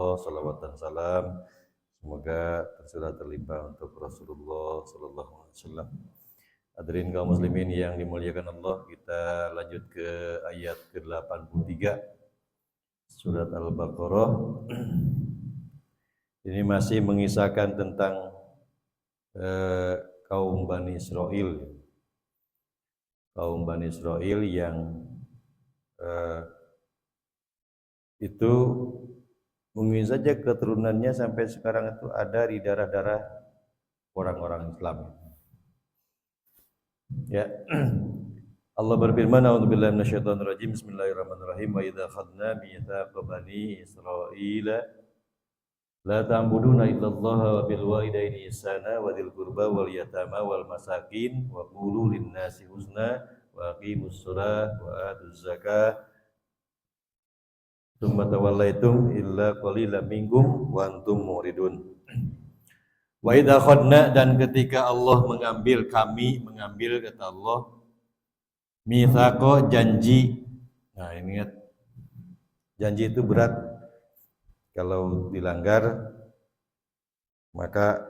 Allah, salawat dan salam semoga tercurah terlimpah untuk Rasulullah sallallahu alaihi wasallam. Hadirin kaum muslimin yang dimuliakan Allah, kita lanjut ke ayat ke-83 surat Al-Baqarah. Ini masih mengisahkan tentang kaum Bani Israel. Kaum Bani Israel yang itu mungkin saja keturunannya sampai sekarang itu ada di darah-darah orang-orang Islam. Ya. Allah berfirman, "A'udzubillahi minasyaitonirrajim. Bismillahirrahmanirrahim. Wa idza akhadna mitsaqa bani Israila la ta'buduna illallaha wa bil walidaini ihsana wa dzil qurba wal yatama wal masakin wa qulu lin-nasi husna wa aqimus shalah wa atuz zakah tsumma tawallaitum illa qalilan minkum wa antum muridun." Wa idza akhadna, dan ketika Allah mengambil, kami mengambil, kata Allah, mitsaqo, janji. Nah, ingat, janji itu berat. Kalau dilanggar, maka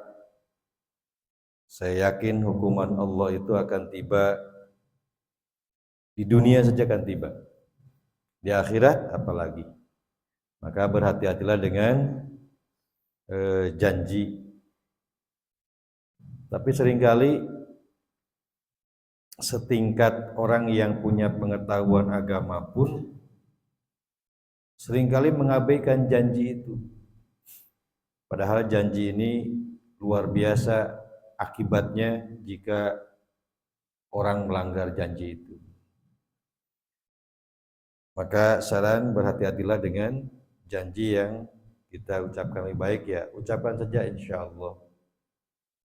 saya yakin hukuman Allah itu akan tiba di dunia saja, akan tiba. Di akhirat apalagi. Maka berhati-hatilah dengan janji. Tapi seringkali setingkat orang yang punya pengetahuan agama pun seringkali mengabaikan janji itu. Padahal janji ini luar biasa akibatnya jika orang melanggar janji itu. Maka saran, berhati-hatilah dengan janji yang kita ucapkan. Lebih baik ya ucapkan saja insyaallah.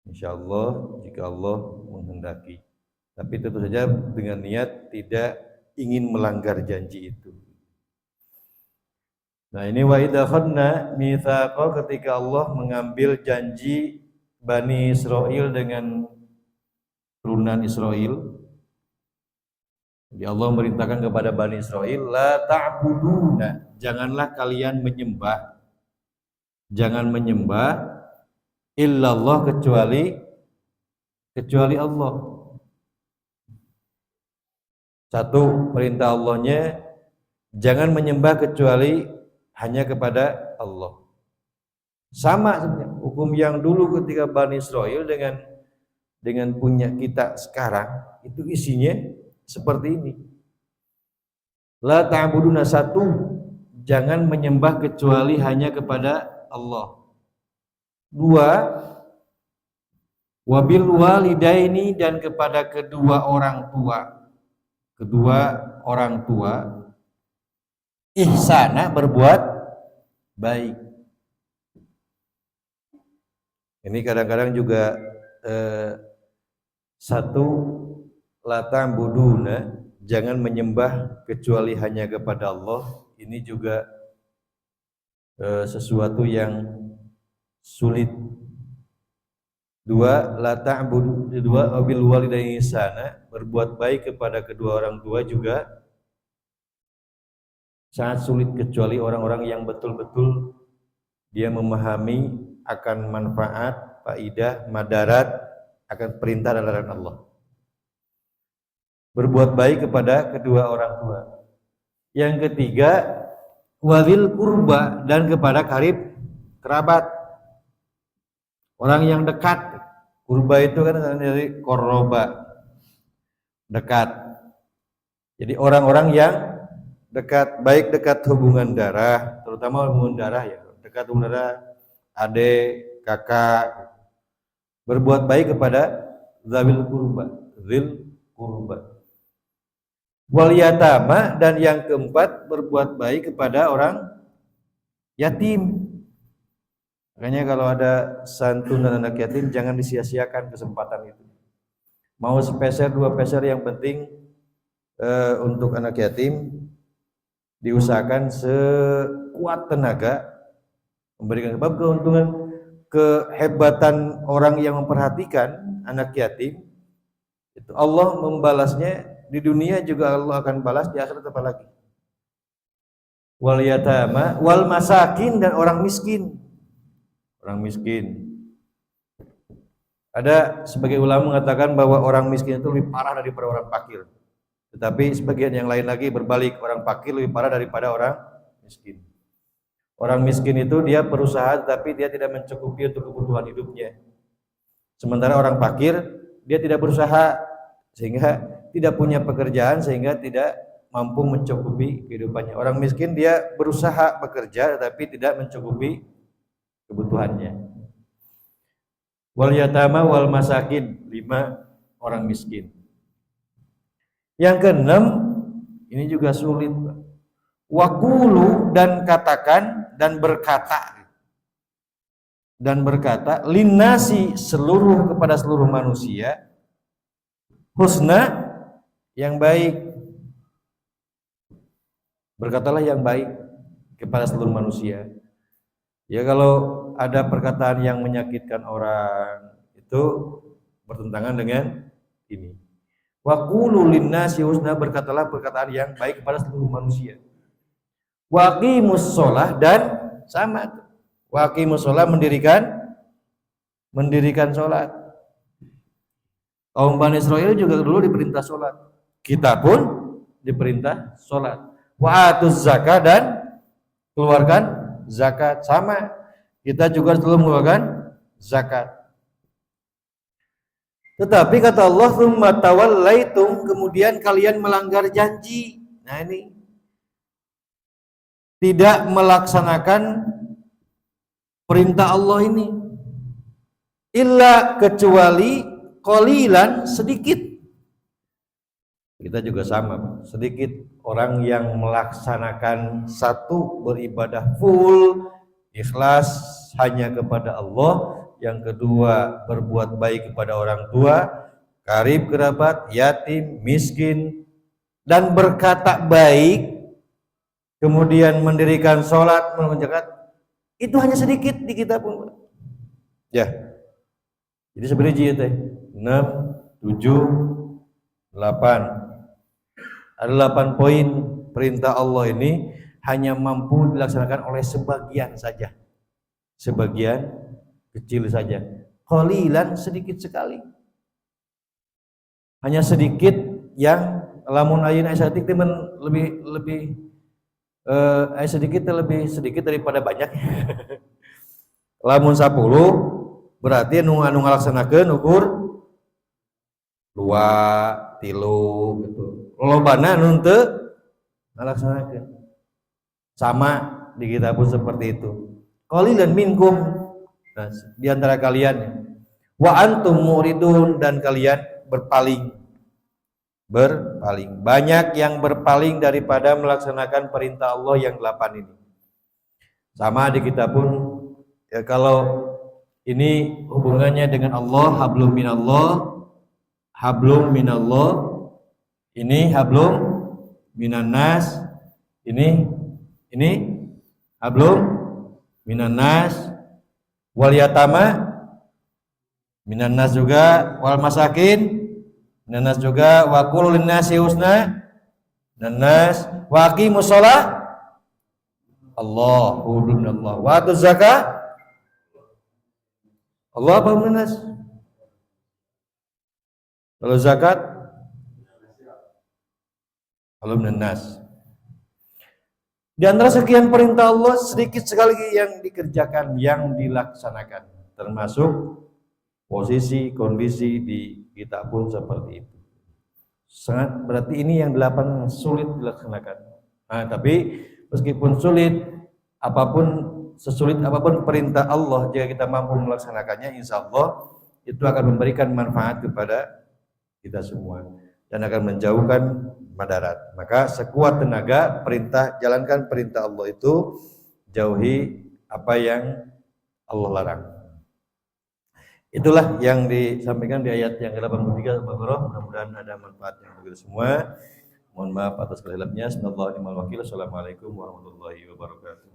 Insyaallah jika Allah menghendaki. Tapi tentu saja dengan niat tidak ingin melanggar janji itu. Nah, ini wa idza akhadna mitsaqa, ketika Allah mengambil janji Bani Israel dengan turunan Israel. Jadi Allah merintahkan kepada Bani Israel, la ta'buduna, janganlah kalian menyembah. Jangan menyembah illallah, kecuali Allah. Satu perintah Allahnya, jangan menyembah kecuali hanya kepada Allah. Sama sebenarnya hukum yang dulu ketika Bani Israel dengan punya kita sekarang itu isinya seperti ini. La ta'buduna, satu, jangan menyembah kecuali hanya kepada Allah. Dua, wabil walidaini, dan kepada kedua orang tua ihsana, berbuat baik. Ini kadang-kadang juga satu, la ta'buduna, jangan menyembah kecuali hanya kepada Allah. Ini juga sesuatu yang sulit. Dua, la ta'budu, dua, wabil walidaini ihsana, berbuat baik kepada kedua orang tua juga sangat sulit, kecuali orang-orang yang betul-betul dia memahami akan manfaat, faidah, madarat akan perintah dan larangan Allah. Berbuat baik kepada kedua orang tua. Yang ketiga, wazil qurba, dan kepada kerabat, orang yang dekat. Qurba itu kan dari qoroba, dekat. Jadi orang-orang yang dekat, baik dekat hubungan darah, terutama hubungan darah ya, dekat hubungan darah, adik, kakak. Berbuat baik kepada zil qurba. Wal yatama, dan yang keempat, berbuat baik kepada orang yatim. Makanya kalau ada santunan anak yatim, jangan disia-siakan kesempatan itu. Mau sepeser, 2 peser, yang penting untuk anak yatim diusahakan sekuat tenaga memberikan. Sebab keuntungan, kehebatan orang yang memperhatikan anak yatim itu Allah membalasnya di dunia juga, Allah akan balas di akhirat apalagi. wal yatama wal masakin, dan orang miskin. Orang miskin. Ada sebagai ulama mengatakan bahwa orang miskin itu lebih parah daripada orang fakir. Tetapi sebagian yang lain lagi berbalik, orang fakir lebih parah daripada orang miskin. Orang miskin itu dia berusaha tapi dia tidak mencukupi untuk kebutuhan hidupnya. Sementara orang fakir dia tidak berusaha sehingga tidak punya pekerjaan sehingga tidak mampu mencukupi kehidupannya. Orang miskin dia berusaha bekerja tapi tidak mencukupi kebutuhannya. Wal yatama wal masakin, 5 orang miskin. Yang keenam, ini juga sulit. Waqulu, dan katakan dan berkata linnasi, kepada seluruh manusia, husna, yang baik. Berkatalah yang baik kepada seluruh manusia. Ya, kalau ada perkataan yang menyakitkan orang itu bertentangan dengan ini. Wa qulu linnasi husna, berkatalah perkataan yang baik kepada seluruh manusia. Wa aqimus shalah, dan sama. Wa aqimus shalah, mendirikan salat. Kaum Bani Israil juga dulu diperintah salat. Kita pun diperintah salat. Wa atuz zakat, dan keluarkan zakat. Sama, kita juga selalu mengeluarkan zakat. Tetapi kata Allah, tsumma tawallaitum, kemudian kalian melanggar janji. Nah, ini tidak melaksanakan perintah Allah ini, illa, kecuali qalilan, sedikit. Kita juga sama, sedikit orang yang melaksanakan satu, beribadah full ikhlas hanya kepada Allah, yang kedua berbuat baik kepada orang tua, karib kerabat, yatim, miskin, dan berkata baik, kemudian mendirikan sholat, menunaikan zakat, itu hanya sedikit di kita pun. Ya, jadi sebenarnya teh 6, 7, 8. Ada 8 poin perintah Allah ini hanya mampu dilaksanakan oleh sebagian saja, sebagian kecil saja. Qalilan, sedikit sekali, hanya sedikit. Yang lamun ayeuna saeutik teh lebih sedikit lebih sedikit daripada banyak. Lamun 10 berarti anu ngalaksanakeun ukur 2, 3 gitu. Lolobana anu teu ngalaksanakeun. Sama di kita pun seperti itu. Qalilan minkum, nah, di antara kalian, wa antum muridun, dan kalian berpaling. Banyak yang berpaling daripada melaksanakan perintah Allah yang 8 ini. Sama di kita pun ya, kalau ini hubungannya dengan Allah, hablum minallah, ini hablum minan nas, ini hablum minan nas, wal yatama minan nas juga, wal masakin minan nas juga, wa qul linnasi husna minan nas, wa aqimus shalah, Allahu minallah, wa atuz zakah, Allah apa minan nas. Kalau zakat Allah minan nas. Di antara sekian perintah Allah, sedikit sekali yang dikerjakan, yang dilaksanakan, termasuk posisi, kondisi di kita pun seperti itu. Sangat berarti ini yang 8 sulit dilaksanakan. Nah, tapi meskipun sulit, sesulit apapun perintah Allah, jika kita mampu melaksanakannya, insya Allah itu akan memberikan manfaat kepada kita semua dan akan menjauhkan madarat. Maka sekuat tenaga jalankan perintah Allah itu, jauhi apa yang Allah larang. Itulah yang disampaikan di ayat yang ke-83 Al-Baqarah. Mudah-mudahan ada manfaatnya untuk kita semua. Mohon maaf atas kesalahannya. Assalamualaikum warahmatullahi wabarakatuh.